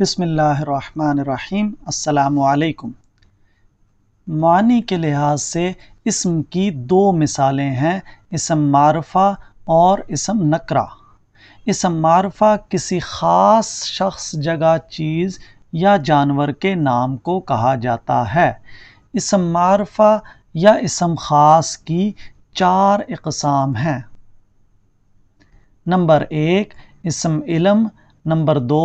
بسم اللہ الرحمن الرحیم۔ السلام علیکم۔ معنی کے لحاظ سے اسم کی دو مثالیں ہیں، اسم معرفہ اور اسم نکرہ۔ اسم معرفہ کسی خاص شخص، جگہ، چیز یا جانور کے نام کو کہا جاتا ہے۔ اسم معرفہ یا اسم خاص کی 4 اقسام ہیں۔ نمبر 1 اسم علم، نمبر 2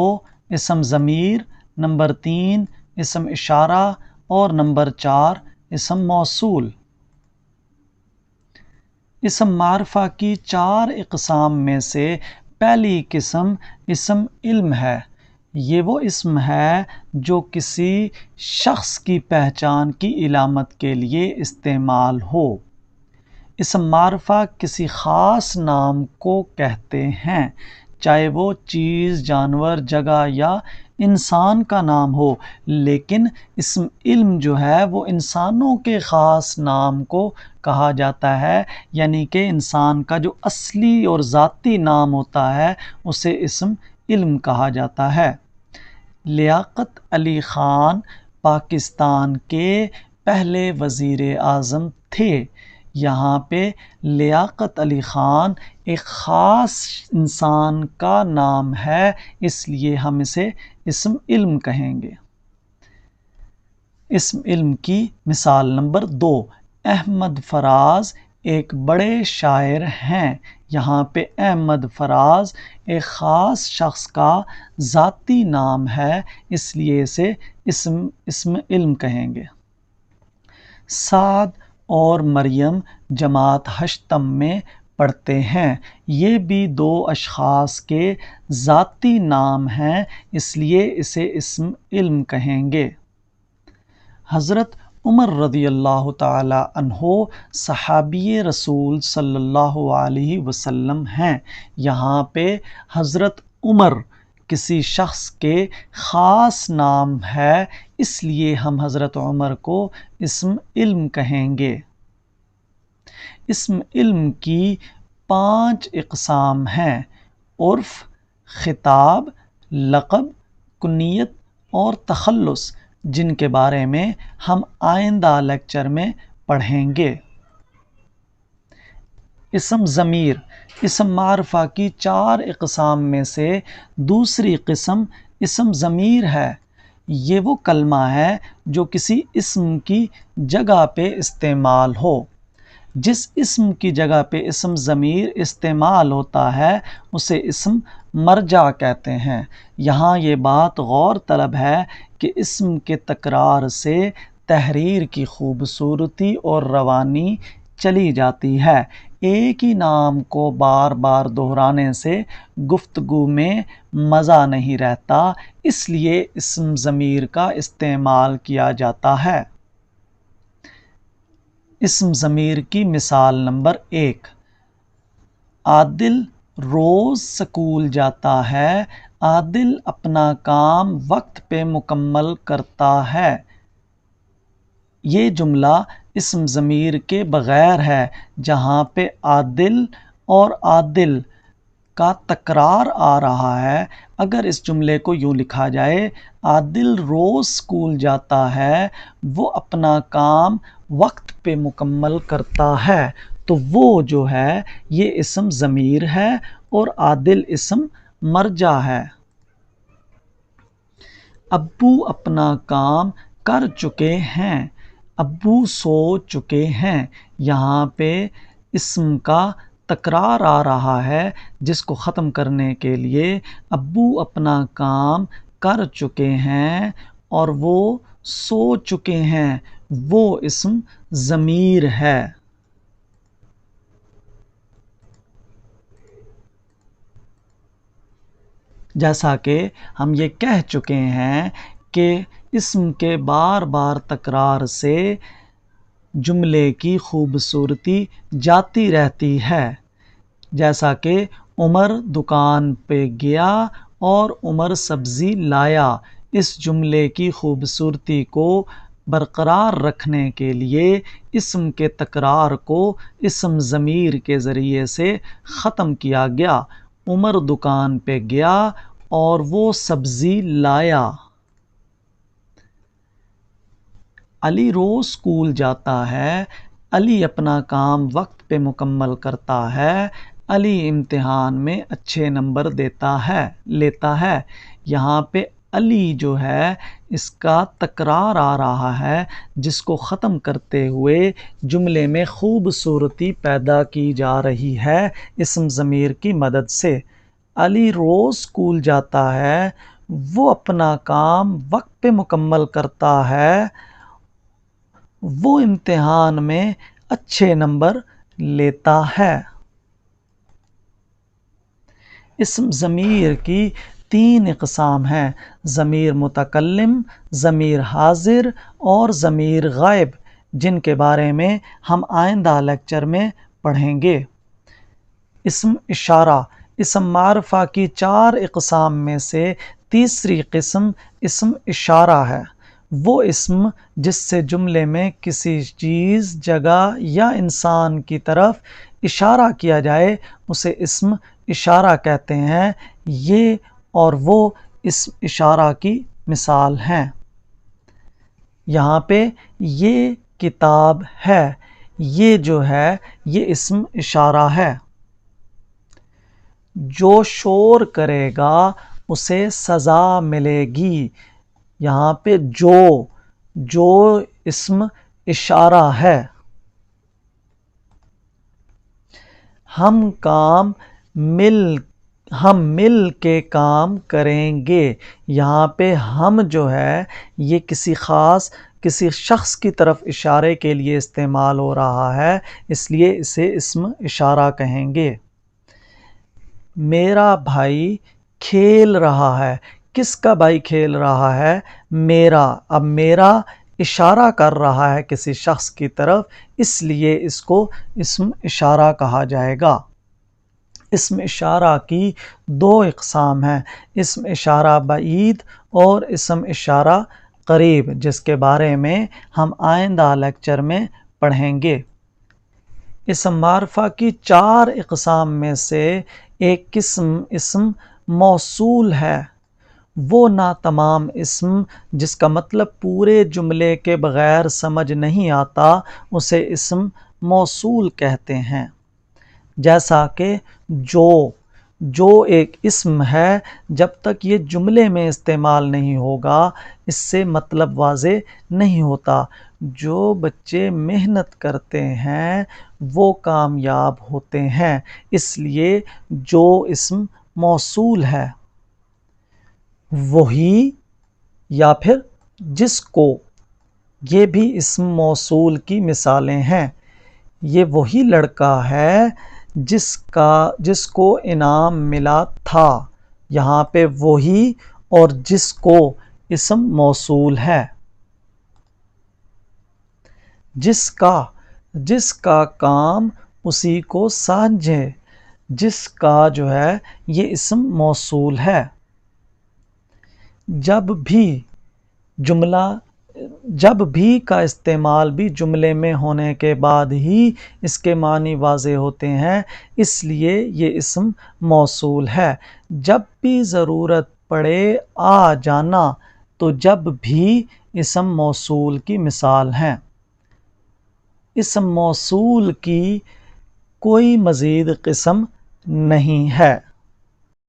اسم ضمیر، نمبر 3 اسم اشارہ اور نمبر 4 اسم موصول۔ اسم معرفہ کی 4 اقسام میں سے پہلی قسم اسم علم ہے۔ یہ وہ اسم ہے جو کسی شخص کی پہچان کی علامت کے لیے استعمال ہو۔ اسم معرفہ کسی خاص نام کو کہتے ہیں، چاہے وہ چیز، جانور، جگہ یا انسان کا نام ہو، لیکن اسم علم جو ہے وہ انسانوں کے خاص نام کو کہا جاتا ہے، یعنی کہ انسان کا جو اصلی اور ذاتی نام ہوتا ہے اسے اسم علم کہا جاتا ہے۔ لیاقت علی خان پاکستان کے پہلے وزیر اعظم تھے۔ یہاں پہ لیاقت علی خان ایک خاص انسان کا نام ہے، اس لیے ہم اسے اسم علم کہیں گے۔ اسم علم کی مثال نمبر 2 احمد فراز ایک بڑے شاعر ہیں۔ یہاں پہ احمد فراز ایک خاص شخص کا ذاتی نام ہے، اس لیے اسے اسم علم کہیں گے۔ سعد اور مریم جماعت ہشتم میں پڑھتے ہیں۔ یہ بھی 2 اشخاص کے ذاتی نام ہیں، اس لیے اسے اسم علم کہیں گے۔ حضرت عمر رضی اللہ تعالی عنہ صحابی رسول صلی اللہ علیہ وسلم ہیں۔ یہاں پہ حضرت عمر کسی شخص کے خاص نام ہے، اس لیے ہم حضرت عمر کو اسم علم کہیں گے۔ اسم علم کی 5 اقسام ہیں: عرف، خطاب، لقب، کنیت اور تخلص، جن کے بارے میں ہم آئندہ لیکچر میں پڑھیں گے۔ اسم ضمیر اسم معرفہ کی 4 اقسام میں سے دوسری قسم اسم ضمیر ہے۔ یہ وہ کلمہ ہے جو کسی اسم کی جگہ پہ استعمال ہو۔ جس اسم کی جگہ پہ اسم ضمیر استعمال ہوتا ہے اسے اسم مرجع کہتے ہیں۔ یہاں یہ بات غور طلب ہے کہ اسم کے تکرار سے تحریر کی خوبصورتی اور روانی چلی جاتی ہے۔ ایک ہی نام کو بار بار دہرانے سے گفتگو میں مزہ نہیں رہتا، اس لیے اسم ضمیر کا استعمال کیا جاتا ہے۔ اسم ضمیر کی مثال نمبر 1 عادل روز سکول جاتا ہے۔ عادل اپنا کام وقت پہ مکمل کرتا ہے۔ یہ جملہ اسم ضمیر کے بغیر ہے، جہاں پہ عادل اور عادل کا تکرار آ رہا ہے۔ اگر اس جملے کو یوں لکھا جائے، عادل روز سکول جاتا ہے، وہ اپنا کام وقت پہ مکمل کرتا ہے، تو وہ جو ہے یہ اسم ضمیر ہے اور عادل اسم مرجع ہے۔ ابو اپنا کام کر چکے ہیں، ابو سو چکے ہیں۔ یہاں پہ اسم کا تکرار آ رہا ہے، جس کو ختم کرنے کے لیے ابو اپنا کام کر چکے ہیں اور وہ سو چکے ہیں، وہ اسم ضمیر ہے۔ جیسا کہ ہم یہ کہہ چکے ہیں کہ اسم کے بار بار تکرار سے جملے کی خوبصورتی جاتی رہتی ہے۔ جیسا کہ عمر دکان پہ گیا اور عمر سبزی لایا۔ اس جملے کی خوبصورتی کو برقرار رکھنے کے لیے اسم کے تکرار کو اسم ضمیر کے ذریعے سے ختم کیا گیا۔ عمر دکان پہ گیا، اور وہ سبزی لایا۔ علی روز اسکول جاتا ہے۔ علی اپنا کام وقت پہ مکمل کرتا ہے۔ علی امتحان میں اچھے نمبر لیتا ہے۔ یہاں پہ علی جو ہے اس کا تکرار آ رہا ہے، جس کو ختم کرتے ہوئے جملے میں خوبصورتی پیدا کی جا رہی ہے اسم ضمیر کی مدد سے۔ علی روز اسکول جاتا ہے، وہ اپنا کام وقت پہ مکمل کرتا ہے، وہ امتحان میں اچھے نمبر لیتا ہے۔ اسم ضمیر کی 3 اقسام ہیں: ضمیر متکلم، ضمیر حاضر اور ضمیر غائب، جن کے بارے میں ہم آئندہ لیکچر میں پڑھیں گے۔ اسم اشارہ اسم معرفہ کی 4 اقسام میں سے تیسری قسم اسم اشارہ ہے۔ وہ اسم جس سے جملے میں کسی چیز، جگہ یا انسان کی طرف اشارہ کیا جائے اسے اسم اشارہ کہتے ہیں۔ یہ اور وہ اسم اشارہ کی مثال ہیں۔ یہاں پہ یہ کتاب ہے، یہ جو ہے یہ اسم اشارہ ہے۔ جو شور کرے گا اسے سزا ملے گی۔ یہاں پہ جو اسم اشارہ ہے۔ ہم مل کے کام کریں گے۔ یہاں پہ ہم جو ہے یہ کسی شخص کی طرف اشارے کے لیے استعمال ہو رہا ہے، اس لیے اسے اسم اشارہ کہیں گے۔ میرا بھائی کھیل رہا ہے۔ کس کا بھائی کھیل رہا ہے؟ میرا۔ اب میرا اشارہ کر رہا ہے کسی شخص کی طرف، اس لیے اس کو اسم اشارہ کہا جائے گا۔ اسم اشارہ کی 2 اقسام ہیں: اسم اشارہ بعید اور اسم اشارہ قریب، جس کے بارے میں ہم آئندہ لیکچر میں پڑھیں گے۔ اسم معرفہ کی 4 اقسام میں سے ایک قسم اسم موصول ہے۔ وہ ناتمام اسم جس کا مطلب پورے جملے کے بغیر سمجھ نہیں آتا اسے اسم موصول کہتے ہیں۔ جیسا کہ جو ایک اسم ہے، جب تک یہ جملے میں استعمال نہیں ہوگا اس سے مطلب واضح نہیں ہوتا۔ جو بچے محنت کرتے ہیں وہ کامیاب ہوتے ہیں، اس لیے جو اسم موصول ہے۔ وہی یا پھر جس کو، یہ بھی اسم موصول کی مثالیں ہیں۔ یہ وہی لڑکا ہے جس کو انعام ملا تھا۔ یہاں پہ وہی اور جس کو اسم موصول ہے۔ جس کا کام اسی کو سانجھے، جس کا جو ہے یہ اسم موصول ہے۔ جب بھی کا استعمال بھی جملے میں ہونے کے بعد ہی اس کے معنی واضح ہوتے ہیں، اس لیے یہ اسم موصول ہے۔ جب بھی ضرورت پڑے آ جانا، تو جب بھی اسم موصول کی مثال ہیں۔ اسم موصول کی کوئی مزید قسم نہیں ہے۔